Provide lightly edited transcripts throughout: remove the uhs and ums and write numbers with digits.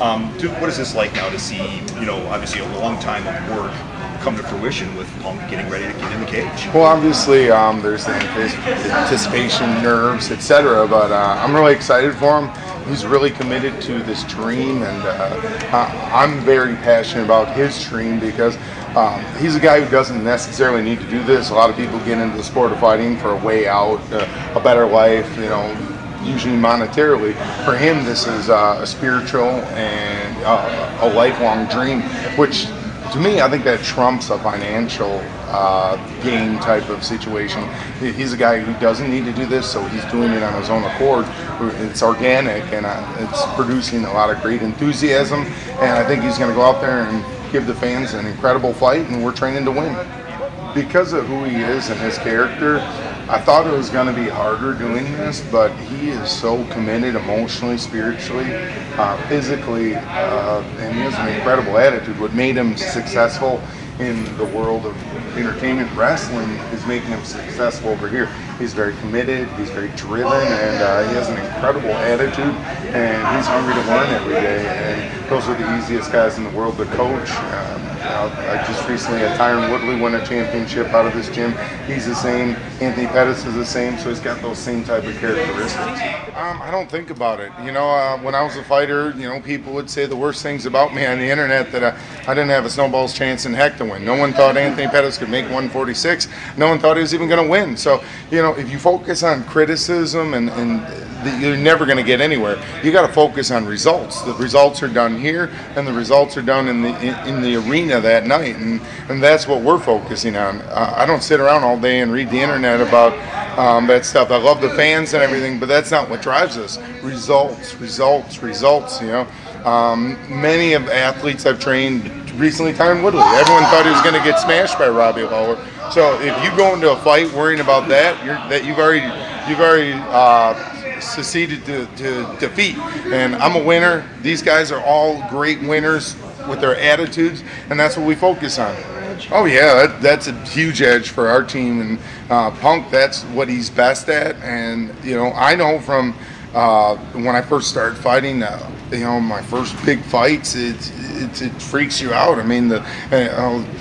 What is this like now to see, obviously a long time of work come to fruition with Punk getting ready to get in the cage? Well, obviously, there's the anticipation, nerves, etc. But I'm really excited for him. He's really committed to this dream, and I'm very passionate about his dream because he's a guy who doesn't necessarily need to do this. A lot of people get into the sport of fighting for a way out, a better life, usually monetarily. For him, this is a spiritual and a lifelong dream, which to me, I think that trumps a financial gain type of situation. He's a guy who doesn't need to do this, so he's doing it on his own accord. It's organic, and it's producing a lot of great enthusiasm, and I think he's going to go out there and give the fans an incredible fight, and we're training to win. Because of who he is and his character, I thought it was going to be harder doing this, but he is so committed emotionally, spiritually, physically, and he has an incredible attitude. What made him successful in the world of entertainment wrestling is making him successful over here. He's very committed, he's very driven, and he has an incredible attitude, and he's hungry to learn every day. And those are the easiest guys in the world to coach. I just recently had Tyron Woodley win a championship out of this gym. He's the same. Anthony Pettis is the same, so he's got those same type of characteristics. I don't think about it. When I was a fighter, people would say the worst things about me on the internet, that I didn't have a snowball's chance in heck to win. No one thought Anthony Pettis could make 146. No one thought he was even going to win. So, if you focus on criticism and you're never going to get anywhere. You got to focus on results. The results are done here, and the results are done in the arena that night, and that's what we're focusing on. I don't sit around all day and read the internet about that stuff. I love the fans and everything, but that's not what drives us. Results, results, results. Many of athletes I've trained recently, Tyron Woodley. Everyone thought he was going to get smashed by Robbie Lawler. So if you go into a fight worrying about that, you've already succeeded to defeat. And I'm a winner. These guys are all great winners with their attitudes, and that's what we focus on. Oh yeah, that's a huge edge for our team, and Punk, that's what he's best at. And I know from when I first started fighting, my first big fights, it freaks you out. I mean,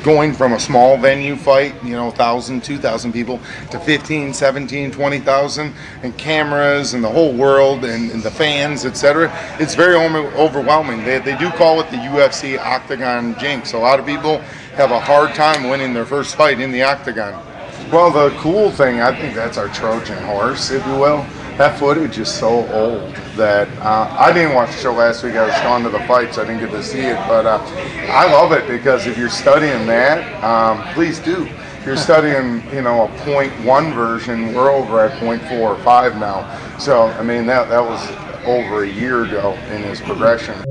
going from a small venue fight, 1,000, 2,000 people, to 15, 17, 20,000, and cameras and the whole world and the fans, etc. It's very overwhelming. They do call it the UFC Octagon jinx. A lot of people have a hard time winning their first fight in the octagon. Well, the cool thing, I think that's our Trojan horse, if you will. That footage is so old that I didn't watch the show last week. I was gone to the fight, so I didn't get to see it. But I love it because if you're studying that, please do. If you're studying, a 0.1 version, we're over at 0.4 or 5 now. So, I mean, that was over a year ago in his progression.